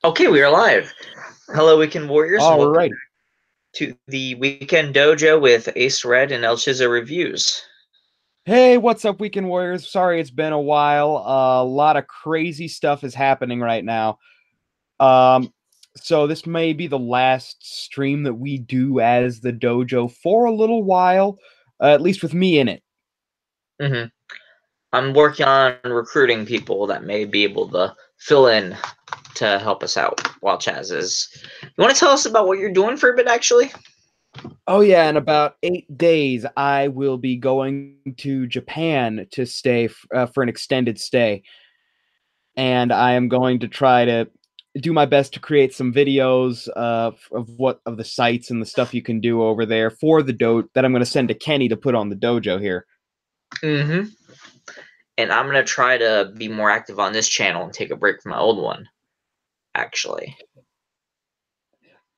Okay, we are live. Hello, Weekend Warriors, and All welcome right. to the Weekend Dojo with Ace Red and El Chizo Reviews. Hey, what's up, Weekend Warriors? Sorry it's been a while. A lot of crazy stuff is happening right now. Um, so this may be the last stream that we do as the dojo for a little while, at least with me in it. hmm I'm working on recruiting people that may be able to fill in to help us out while Chaz is. You want to tell us about what you're doing for a bit, actually? Oh yeah, in about 8 days, I will be going to Japan to stay for an extended stay, and I am going to try to do my best to create some videos of the sites and the stuff you can do over there for the dojo that I'm going to send to Kenny to put on the dojo here. Mm-hmm. And I'm going to try to be more active on this channel and take a break from my old one, actually.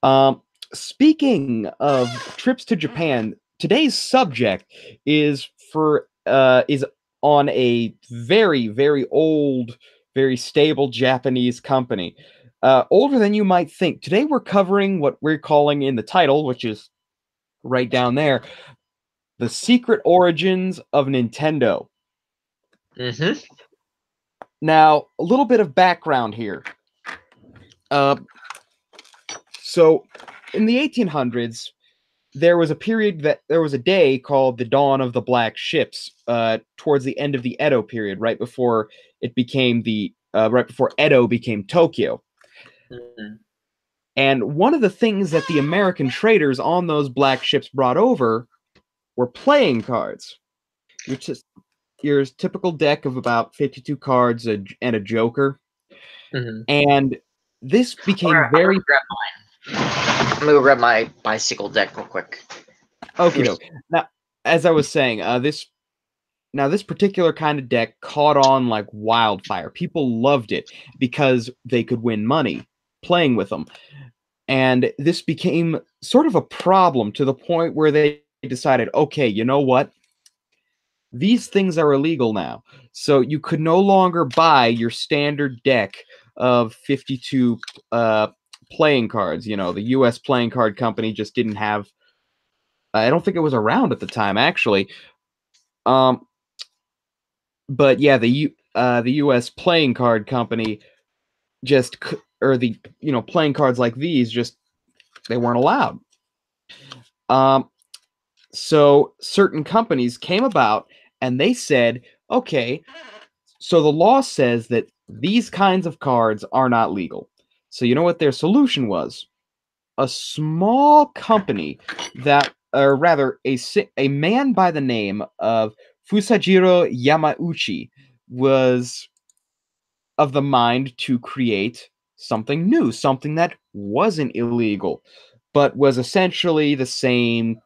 Um, Speaking of trips to Japan, today's subject is on a very old, very stable Japanese company. Older than you might think. Today we're covering what we're calling in the title, which is right down there, The Secret Origins of Nintendo. Mm-hmm. Now, a little bit of background here. Uh, so, in the 1800s, there was a day called the Dawn of the Black Ships, towards the end of the Edo period, right before Edo became Tokyo. Mm-hmm. And one of the things that the American traders on those black ships brought over were playing cards. Your typical deck of about 52 cards and a joker. Mm-hmm. And this All became right, I'm going very to grab mine. I'm going to go grab my bicycle deck real quick. okie doke. Now, as I was saying, this particular kind of deck caught on like wildfire. People loved it because they could win money playing with them. And this became sort of a problem to the point where they decided, okay, you know what? These things are illegal now. So you could no longer buy your standard deck of 52 playing cards. You know, the US Playing Card Company just didn't have, I don't think it was around at the time, actually. Um, but yeah, the US Playing Card Company or the playing cards like these just they weren't allowed. Um, so certain companies came about and they said, okay, so the law says that these kinds of cards are not legal. So you know what their solution was? A small company or rather, a man by the name of Fusajiro Yamauchi was of the mind to create something new, something that wasn't illegal, but was essentially the same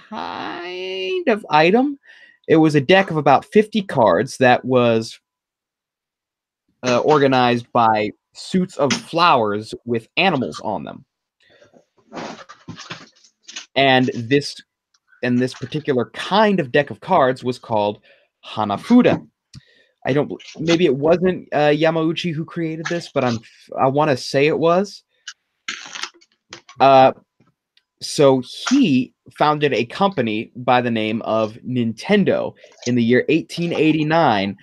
kind of item. It was a deck of about 50 cards that was organized by suits of flowers with animals on them. And this particular kind of deck of cards was called Hanafuda. I don't. Maybe it wasn't Yamauchi who created this, but I want to say it was. Uh, so he founded a company by the name of Nintendo in the year 1889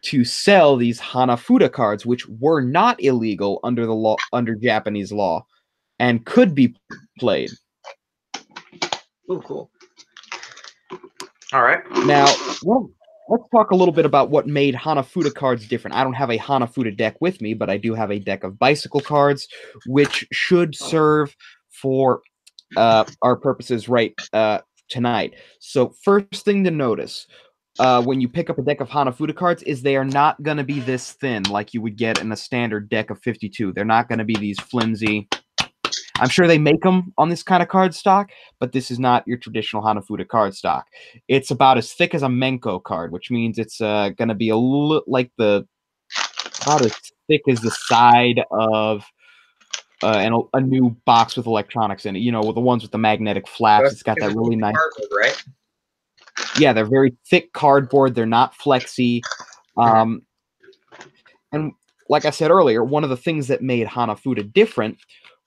to sell these Hanafuda cards, which were not illegal under Japanese law and could be played. Ooh, cool. All right. Now, let's talk a little bit about what made Hanafuda cards different. I don't have a Hanafuda deck with me, but I do have a deck of bicycle cards, which should serve for our purposes tonight. So, first thing to notice when you pick up a deck of Hanafuda cards is they are not going to be this thin like you would get in a standard deck of 52. They're not going to be these flimsy. I'm sure they make them on this kind of card stock, but this is not your traditional Hanafuda card stock. It's about as thick as a Menko card, which means it's going to be about as thick as the side of a new box with electronics in it. You know, with the ones with the magnetic flaps. It's got that really nice. Cardboard, right? Yeah, they're very thick cardboard. They're not flexy. And like I said earlier, one of the things that made Hanafuda different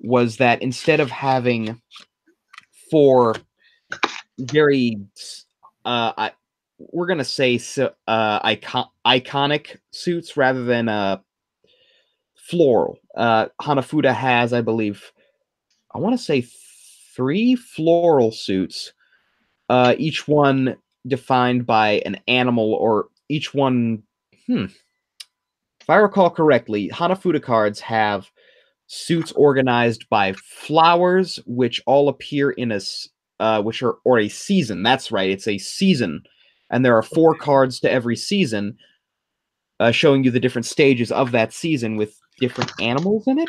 was that instead of having 4 very, we're gonna say iconic suits rather than floral. Hanafuda has, I believe, I want to say 3 floral suits, each one defined by an animal, or each one. If I recall correctly, Hanafuda cards have suits organized by flowers, which all appear in which are or a season. That's right, it's a season, and there are 4 cards to every season, showing you the different stages of that season with different animals in it.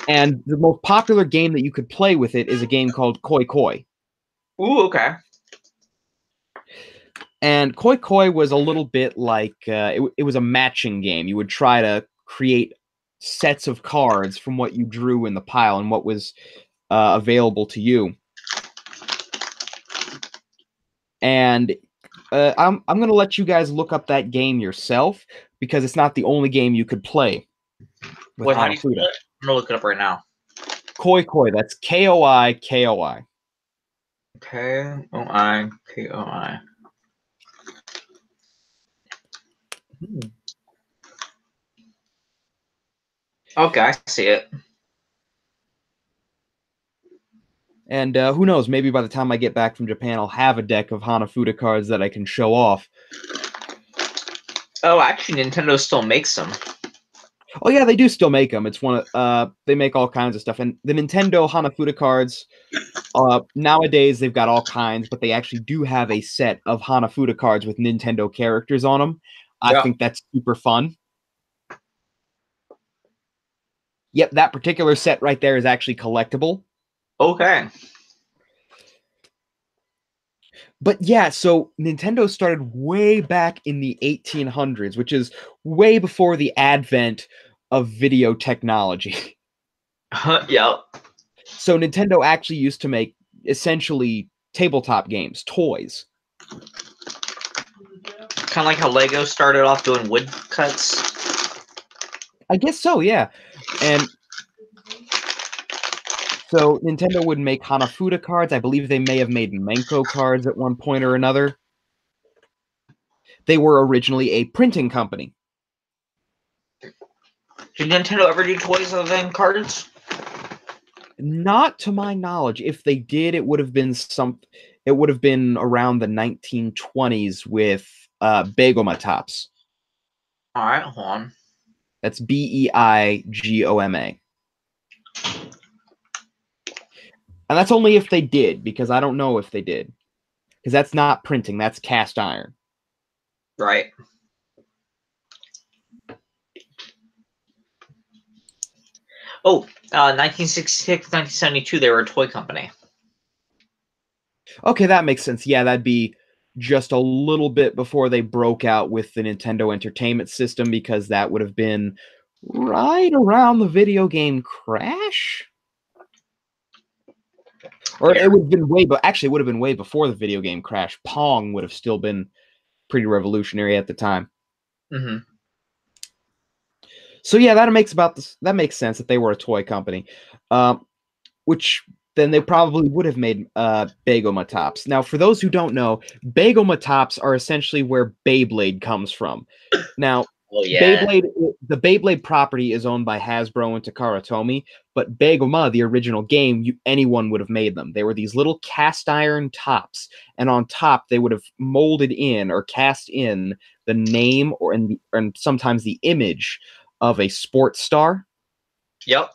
And the most popular game that you could play with it is a game called Koi Koi. Ooh, okay. And Koi Koi was a little bit like it was a matching game. You would try to create sets of cards from what you drew in the pile and what was available to you. And I'm going to let you guys look up that game yourself, because it's not the only game you could play with Wait, how do you spell Hanafuda. it? I'm gonna look it up right now. Koi Koi, that's Koi Koi. Koikoi. Okay, I see it. And who knows, maybe by the time I get back from Japan, I'll have a deck of Hanafuda cards that I can show off. Oh, actually, Nintendo still makes them. Oh yeah, they do still make them. It's one of they make all kinds of stuff, and the Nintendo Hanafuda cards. Nowadays they've got all kinds, but they actually do have a set of Hanafuda cards with Nintendo characters on them. I think that's super fun. Yep, that particular set right there is actually collectible. Okay. But yeah, so Nintendo started way back in the 1800s, which is way before the advent of video technology. Yep. So Nintendo actually used to make essentially tabletop games, toys. Kind of like how Lego started off doing woodcuts. I guess so, yeah. And so Nintendo would make Hanafuda cards. I believe they may have made Menko cards at one point or another. They were originally a printing company. Did Nintendo ever do toys other than cards? Not to my knowledge. If they did, it would have been it would have been around the 1920s with Beigoma Tops. All right, hold on. That's Beigoma. And that's only if they did, because I don't know if they did. Because that's not printing, that's cast iron. Right. Oh, 1966, 1972, they were a toy company. Okay, that makes sense. Yeah, that'd be just a little bit before they broke out with the Nintendo Entertainment System, because that would have been right around the video game Crash? Or it would have been actually, it would have been way before the video game Crash. Pong would have still been pretty revolutionary at the time. Mm-hmm. So yeah, that makes sense that they were a toy company, which then they probably would have made Beigoma Tops. Now, for those who don't know, Beigoma Tops are essentially where Beyblade comes from. Now, the Beyblade property is owned by Hasbro and Takara Tomy, but Beigoma, the original game, anyone would have made them. They were these little cast iron tops, and on top they would have molded in or cast in the name and sometimes the image of a sports star. Yep.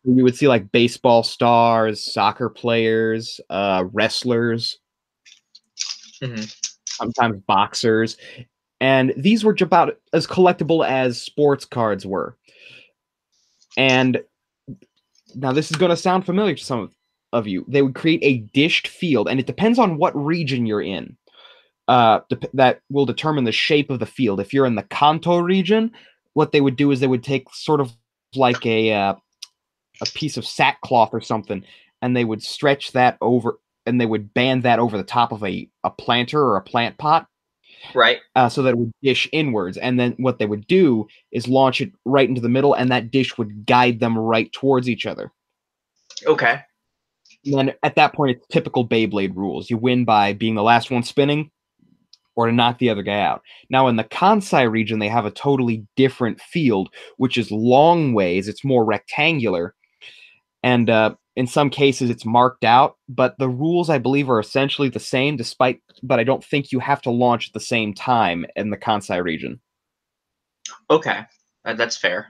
You would see like baseball stars, soccer players, wrestlers, sometimes boxers. And these were about as collectible as sports cards were. And now this is going to sound familiar to some of you. They would create a dished field, and it depends on what region you're in. That will determine the shape of the field. If you're in the Kanto region, what they would do is they would take sort of like a piece of sackcloth or something, and they would stretch that over, and they would band that over the top of a planter or a plant pot. Right. So that it would dish inwards. And then what they would do is launch it right into the middle, and that dish would guide them right towards each other. Okay. And then at that point, it's typical Beyblade rules. You win by being the last one spinning or to knock the other guy out. Now, in the Kansai region, they have a totally different field, which is long ways. It's more rectangular. And in some cases, it's marked out. But the rules, I believe, are essentially the same, but I don't think you have to launch at the same time in the Kansai region. Okay. That's fair.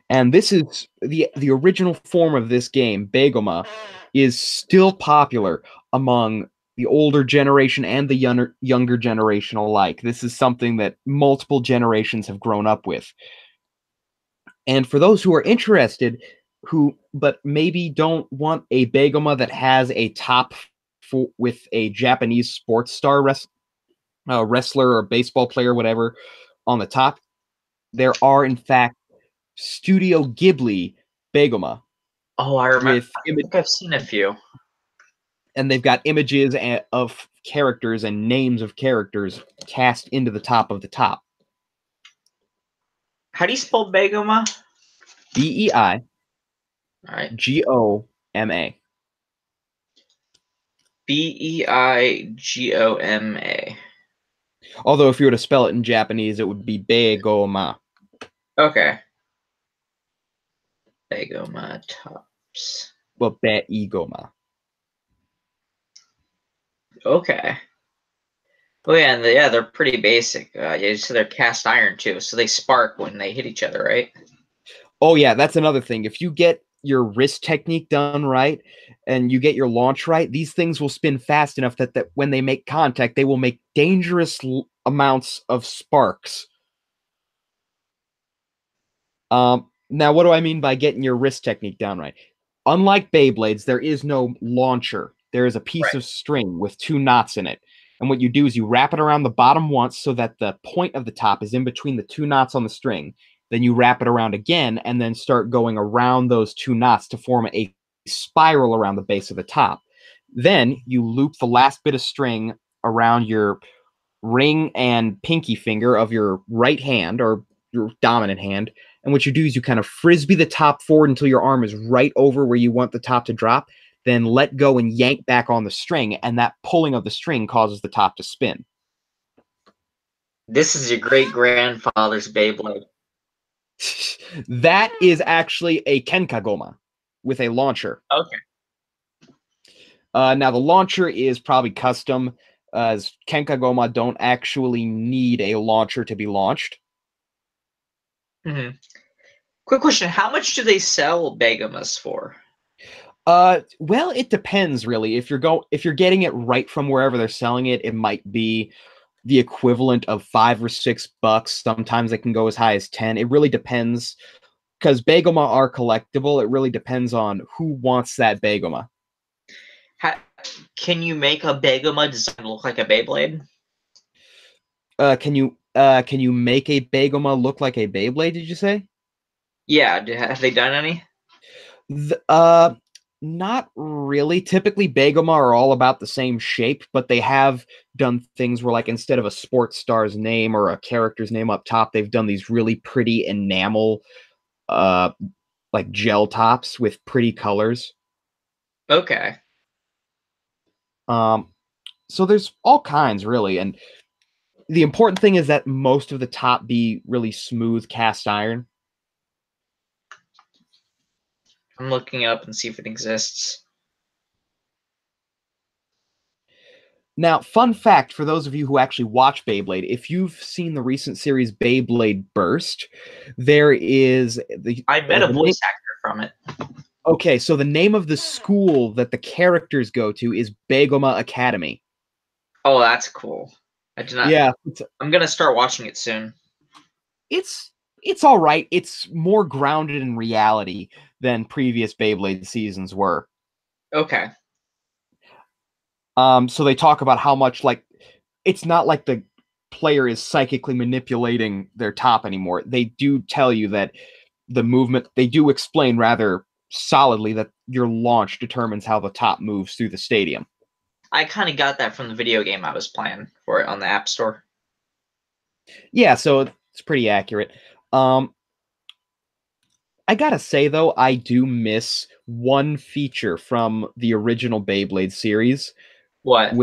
And this is the original form of this game, Begoma, is still popular among the older generation and the younger generation alike. This is something that multiple generations have grown up with. And for those who are interested, but maybe don't want a Begoma that has a top with a Japanese sports star wrestler or baseball player, whatever, on the top, there are in fact Studio Ghibli Begoma. Oh, I remember. I think I've seen a few. And they've got images of characters and names of characters cast into the top of the top. How do you spell Begoma? Beigoma. All right. Beigoma. Although if you were to spell it in Japanese, it would be Begoma. Okay. Begoma tops. Well, Beigoma. Okay. Oh yeah, and they're pretty basic. Yeah, so they're cast iron too, so they spark when they hit each other, right? Oh yeah, that's another thing. If you get your wrist technique done right and you get your launch right, these things will spin fast enough that when they make contact, they will make dangerous amounts of sparks. Now, what do I mean by getting your wrist technique down right? Unlike Beyblades, there is no launcher. There is a piece of string with 2 knots in it. And what you do is you wrap it around the bottom once so that the point of the top is in between the 2 knots on the string. Then you wrap it around again and then start going around those 2 knots to form a spiral around the base of the top. Then you loop the last bit of string around your ring and pinky finger of your right hand or your dominant hand. And what you do is you kind of frisbee the top forward until your arm is right over where you want the top to drop. Then let go and yank back on the string, and that pulling of the string causes the top to spin. This is your great-grandfather's Beyblade. That is actually a Kenkagoma with a launcher. Okay. Now, the launcher is probably custom, as Kenkagoma don't actually need a launcher to be launched. Mm-hmm. Quick question: how much do they sell Begomas for? Well, it depends really. If you're getting it right from wherever they're selling it, it might be the equivalent of $5 or $6. Sometimes they can go as high as 10. It really depends, because Begoma are collectible. It really depends on who wants that Begoma. Can you make a Begoma design look like a Beyblade? Can you make a Begoma look like a Beyblade? Did you say? Yeah. Have they done any? Not really. Typically, Begoma are all about the same shape, but they have done things where, like, instead of a sports star's name or a character's name up top, they've done these really pretty enamel, like gel tops with pretty colors. Okay. So there's all kinds, really, and the important thing is that most of the top be really smooth cast iron. I'm looking up and see if it exists. Now, fun fact for those of you who actually watch Beyblade, if you've seen the recent series Beyblade Burst, there is I met a voice actor from it. Okay, so the name of the school that the characters go to is Begoma Academy. Oh, that's cool. I did not. Yeah, I'm gonna start watching it soon. It's all right. It's more grounded in reality than previous Beyblade seasons were. Okay. So they talk about how much, like, it's not like the player is psychically manipulating their top anymore. They do tell you that the movement, they do explain rather solidly that your launch determines how the top moves through the stadium. I kind of got that from the video game I was playing for it on the App Store. Yeah, so it's pretty accurate. I gotta say though, I do miss one feature from the original Beyblade series, What?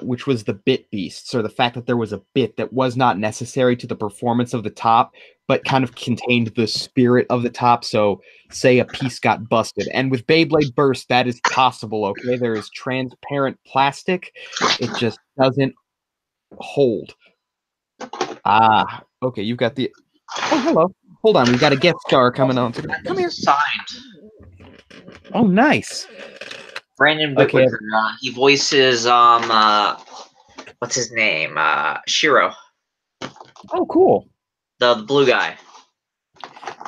which was the bit beasts, or the fact that there was a bit that was not necessary to the performance of the top, but kind of contained the spirit of the top. So, say a piece got busted, and with Beyblade Burst, that is possible. Okay, there is transparent plastic; it just doesn't hold. Ah, okay, you've got the. Oh, hello. Hold on, we've got a guest star coming on. Come here. Signed. Oh, nice. Brandon Okay. Whitwicker. He voices what's his name? Shiro. Oh, cool. The blue guy.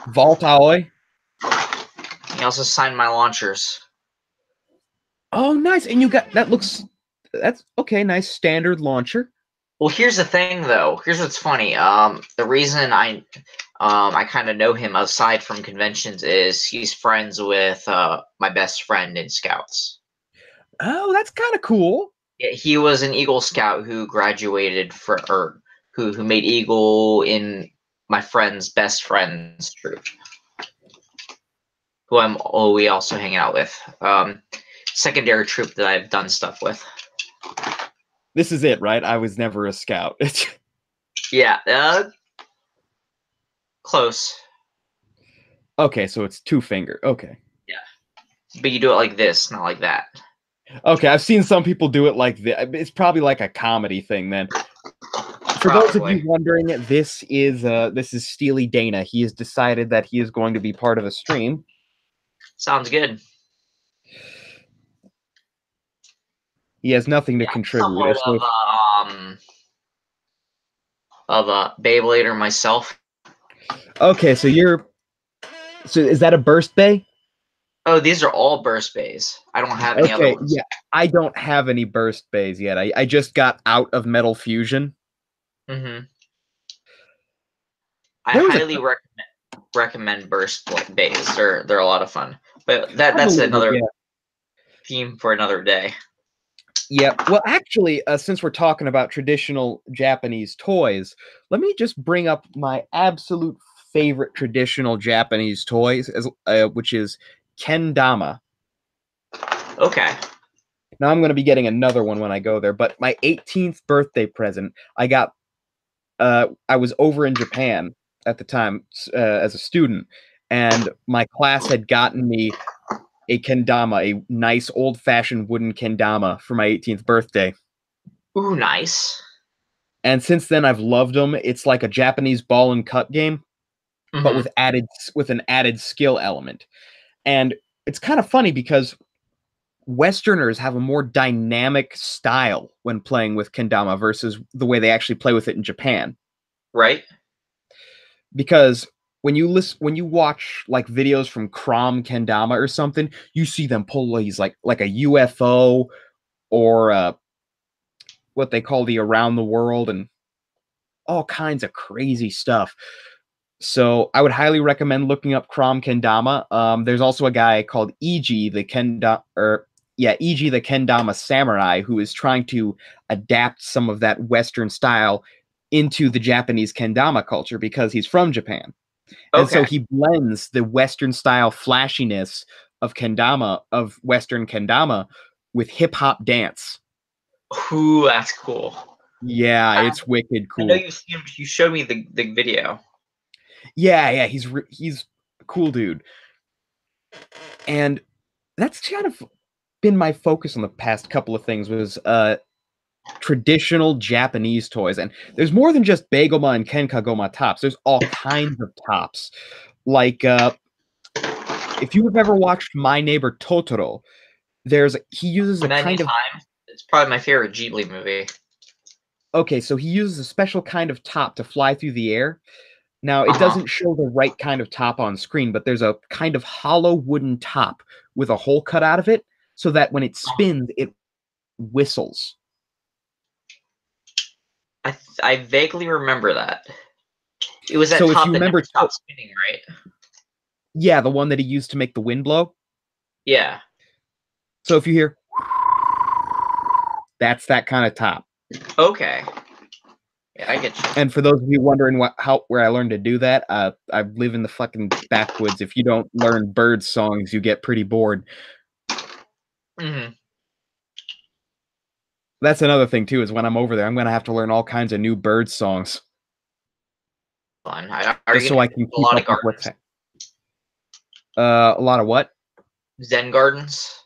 Vault Aoi. He also signed my launchers. Oh, nice. And you got that's okay, nice standard launcher. Well, here's the thing, though. Here's what's funny. The reason I kind of know him aside from conventions is he's friends with my best friend in Scouts. Oh, that's kind of cool. Yeah, he was an Eagle Scout who graduated or who made Eagle in my friend's best friend's troop, who we also hang out with. Secondary troop that I've done stuff with. This is it, right? I was never a scout. Yeah, close. Okay, so it's two finger. Okay. Yeah, but you do it like this, not like that. Okay, I've seen some people do it like this. It's probably like a comedy thing then. For those of you wondering, this is Steely Dana. He has decided that he is going to be part of a stream. Sounds good. He has nothing to contribute. Of a Beyblader myself. Okay, so is that a burst bay? Oh, these are all burst bays. I don't have any other ones. Yeah, I don't have any burst bays yet. I just got out of Metal Fusion. Mm-hmm. I highly recommend burst bays. They're a lot of fun. But that's another theme for another day. Yeah. Well, actually, since we're talking about traditional Japanese toys, let me just bring up my absolute favorite traditional Japanese toys, which is kendama. Okay. Now I'm going to be getting another one when I go there, but my 18th birthday present, I was over in Japan at the time as a student, and my class had gotten me a kendama, a nice old-fashioned wooden kendama for my 18th birthday. Ooh, nice. And since then, I've loved them. It's like a Japanese ball and cut game, but with an added skill element. And it's kind of funny because Westerners have a more dynamic style when playing with kendama versus the way they actually play with it in Japan. Right. Because when you watch like videos from Crom Kendama or something, you see them pull these like a UFO or what they call the around the world and all kinds of crazy stuff. So I would highly recommend looking up Crom Kendama. There's also a guy called Iji the Kendama Samurai, who is trying to adapt some of that Western style into the Japanese kendama culture because he's from Japan. And so he blends the Western style flashiness of Western kendama with hip hop dance. Ooh, that's cool. Yeah, it's wicked cool. I know you showed me the video. Yeah, he's a cool dude. And that's kind of been my focus on the past couple of things was traditional Japanese toys. And there's more than just Bagoma and Kenkagoma tops. There's all kinds of tops. Like if you have ever watched My Neighbor Totoro, he uses a kind of it's probably my favorite Ghibli movie. Okay, so he uses a special kind of top to fly through the air. Now, it doesn't show the right kind of top on screen, but there's a kind of hollow wooden top with a hole cut out of it so that when it spins, it whistles. I vaguely remember that. It was that so top if you remember stopped spinning, right? Yeah, the one that he used to make the wind blow. Yeah. So if you hear, That's that kind of top. Okay. Yeah, I get you. And for those of you wondering where I learned to do that, I live in the fucking backwoods. If you don't learn bird songs, you get pretty bored. Mm-hmm. That's another thing too. Is when I'm over there, I'm gonna have to learn all kinds of new bird songs. Fun. Just so I can a lot of keep up with what's gardens? a lot of what? Zen gardens?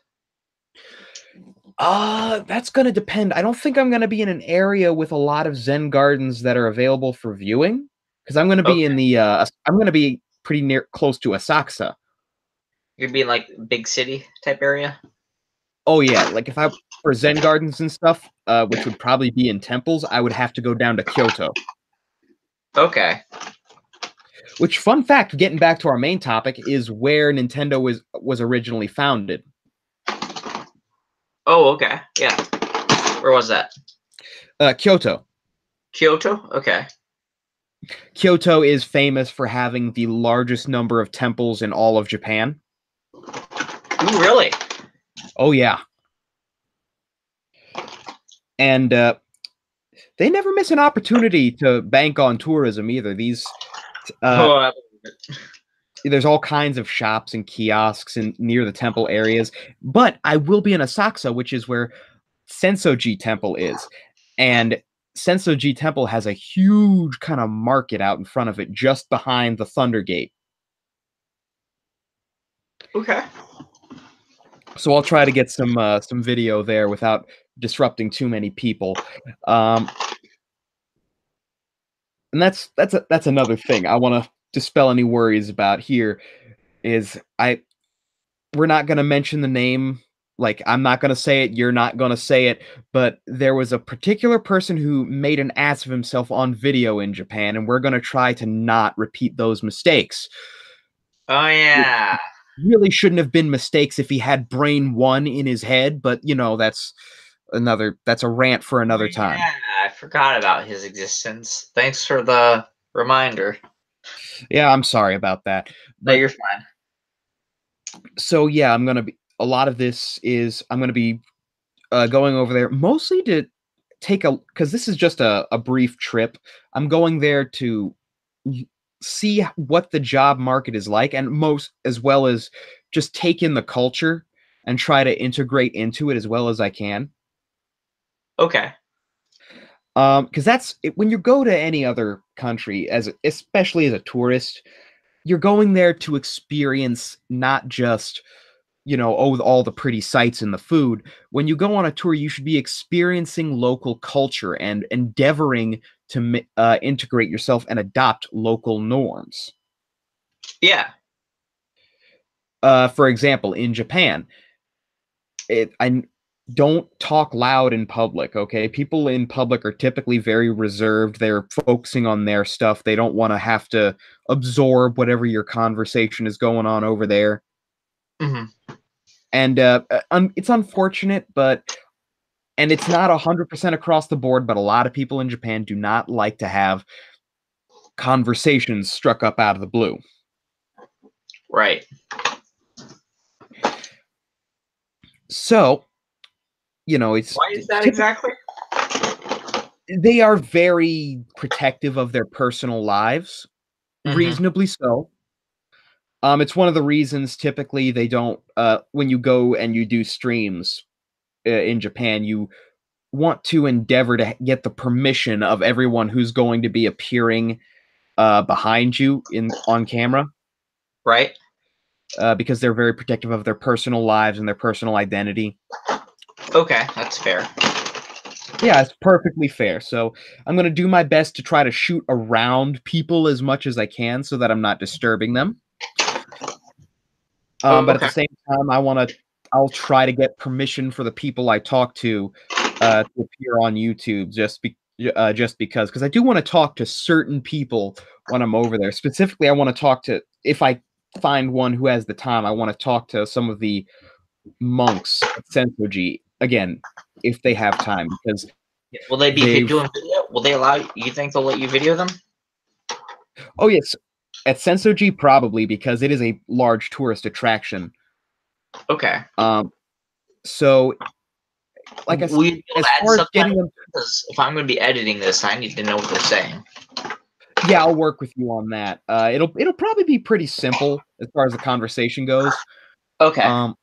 That's gonna depend. I don't think I'm gonna be in an area with a lot of Zen gardens that are available for viewing, because I'm gonna be Okay. in the I'm gonna be pretty close to Asakusa. You'd be in like big city type area? Oh yeah, like if I for Zen gardens and stuff, which would probably be in temples, I would have to go down to Kyoto. Okay. Which, fun fact, getting back to our main topic, is where Nintendo was originally founded. Oh, okay. Yeah. Where was that? Kyoto. Kyoto? Okay. Kyoto is famous for having the largest number of temples in all of Japan. Ooh, really? Oh yeah. And they never miss an opportunity to bank on tourism either. There's all kinds of shops and kiosks near the temple areas. But I will be in Asakusa, which is where Sensoji Temple is. And Sensoji Temple has a huge kind of market out in front of it, just behind the Thunder Gate. Okay. So I'll try to get some video there without disrupting too many people. And that's another thing I want to dispel any worries about here. We're not going to mention the name. Like, I'm not going to say it, you're not going to say it, but there was a particular person who made an ass of himself on video in Japan, and we're going to try to not repeat those mistakes. Oh, yeah. Really shouldn't have been mistakes if he had Brain 1 in his head, but, that's a rant for another time. Yeah, I forgot about his existence. Thanks for the reminder. Yeah, I'm sorry about that. No, you're fine. So, yeah, I'm going to be... A lot of this is... I'm going to be going over there mostly to take because this is just a brief trip. I'm going there to see what the job market is like, and as well as just take in the culture and try to integrate into it as well as I can. Okay. Because that's it, when you go to any other country, especially as a tourist, you're going there to experience not just all the pretty sights and the food. When you go on a tour, you should be experiencing local culture and endeavoring to integrate yourself and adopt local norms. Yeah. For example, in Japan, I don't talk loud in public, okay? People in public are typically very reserved. They're focusing on their stuff. They don't want to have to absorb whatever your conversation is going on over there. Mm-hmm. And it's unfortunate, and it's not 100% across the board, but a lot of people in Japan do not like to have conversations struck up out of the blue. Right. So, it's... Why is that exactly? They are very protective of their personal lives, reasonably so. It's one of the reasons typically they don't, when you go and you do streams in Japan, you want to endeavor to get the permission of everyone who's going to be appearing behind you on camera. Right. Because they're very protective of their personal lives and their personal identity. Okay, that's fair. Yeah, it's perfectly fair. So I'm going to do my best to try to shoot around people as much as I can so that I'm not disturbing them. But at the same time, I'll try to get permission for the people I talk to appear on YouTube just because I do want to talk to certain people when I'm over there. Specifically, I want to talk to, if I find one who has the time, I want to talk to some of the monks at Sensoji again, if they have time, because will they be doing video? Will they allow you think they'll let you video them? Oh yes, at Sensoji probably, because it is a large tourist attraction. Okay. So like I Will you said, be able as to add far as getting subtitles? them, Because if I'm going to be editing this, I need to know what they're saying. yeah, I'll work with you on that. It'll probably be pretty simple as far as the conversation goes. Okay. Um,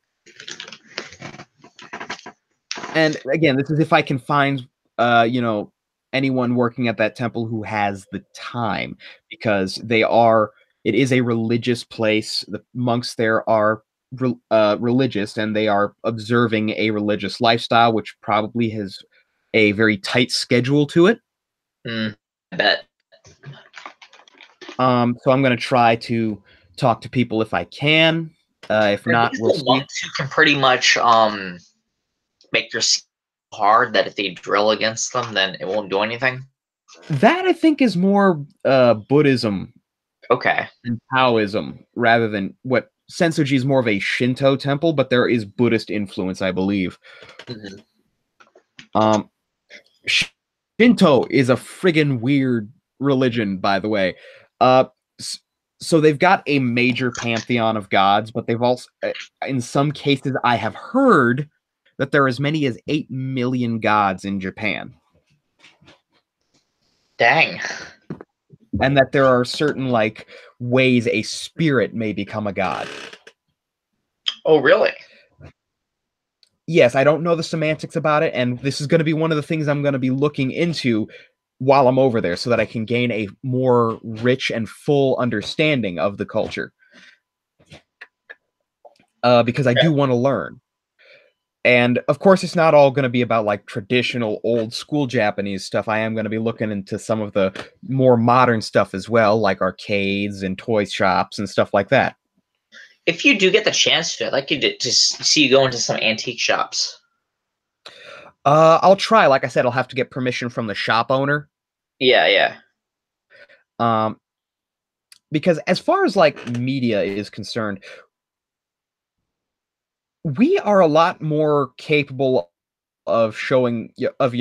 and again, this is if I can find, you know, anyone working at that temple who has the time, because it is a religious place. The monks there are religious, and they are observing a religious lifestyle, which probably has a very tight schedule to it. I bet. So I'm going to try to talk to people if I can. If Are not, these we'll the see. monks who can pretty much make your skin hard that if they drill against them, then it won't do anything? That I think is more Buddhism Okay. and Taoism rather than what Sensoji is more of a Shinto temple, but there is Buddhist influence, I believe. Mhm. Um, Shinto is a friggin' weird religion, by the way. Uh, so they've got a major pantheon of gods, but they've also, in some cases, I have heard that there are as many as 8 million gods in Japan, Dang. and that there are certain like ways a spirit may become a god. Oh, really? Yes, I don't know the semantics about it, and this is going to be one of the things I'm going to be looking into while I'm over there so that I can gain a more rich and full understanding of the culture. Because I Okay. do want to learn. And of course, it's not all going to be about like traditional old school Japanese stuff. I am going to be looking into some of the more modern stuff as well, like arcades and toy shops and stuff like that. If you do get the chance to, I'd like you to just see you go into some antique shops. I'll try. Like I said, I'll have to get permission from the shop owner. Yeah, yeah. Um, because as far as like media is concerned, we are a lot more capable of showing of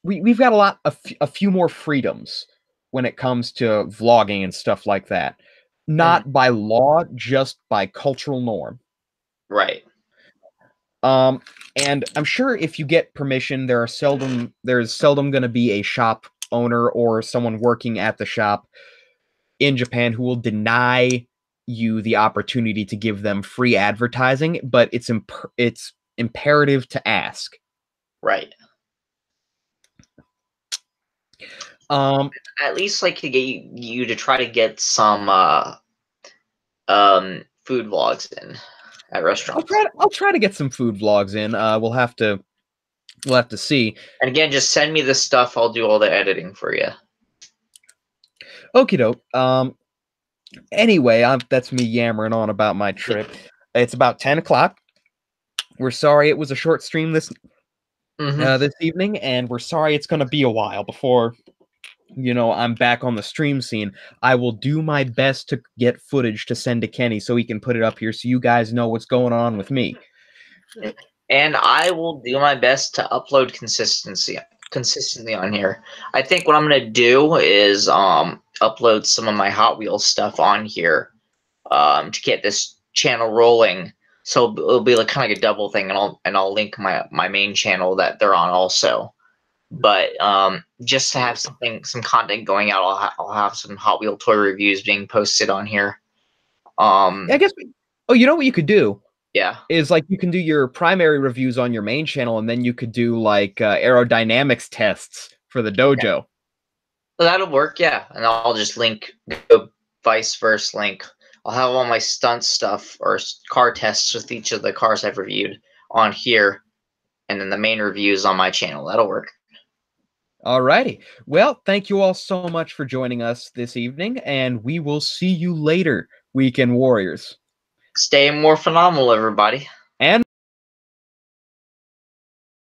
we've got a few more freedoms when it comes to vlogging and stuff like that. Mhm. Not by law, just by cultural norm. Right. Um, and I'm sure if you get permission, there's seldom going to be a shop owner or someone working at the shop in Japan who will deny you the opportunity to give them free advertising, but it's imperative to ask. Right. Um, At least like to get you to try to get some food vlogs in at restaurants. I'll try to get some food vlogs in. We'll have to see. And again, just send me the stuff. I'll do all the editing for you. Okie doke. Anyway, that's me yammering on about my trip. It's about 10 o'clock. We're sorry it was a short stream Mm-hmm. this evening, and we're sorry it's going to be a while before I'm back on the stream scene. I will do my best to get footage to send to Kenny so he can put it up here so you guys know what's going on with me. And I will do my best to upload consistently on here. I think what I'm gonna do is upload some of my Hot Wheels stuff on here to get this channel rolling. So it'll be like kind of like a double thing, and I'll link my main channel that they're on also. But just to have some content going out, I'll have some Hot Wheel toy reviews being posted on here. I guess. Oh, you know what you could do Yeah. is like you can do your primary reviews on your main channel, and then you could do like aerodynamics tests for the dojo. So that'll work, yeah. And I'll just link the vice versa link. I'll have all my stunt stuff or car tests with each of the cars I've reviewed on here, and then the main reviews on my channel. That'll work. Alrighty. Well, thank you all so much for joining us this evening, and we will see you later, Weekend Warriors. Stay more phenomenal, everybody.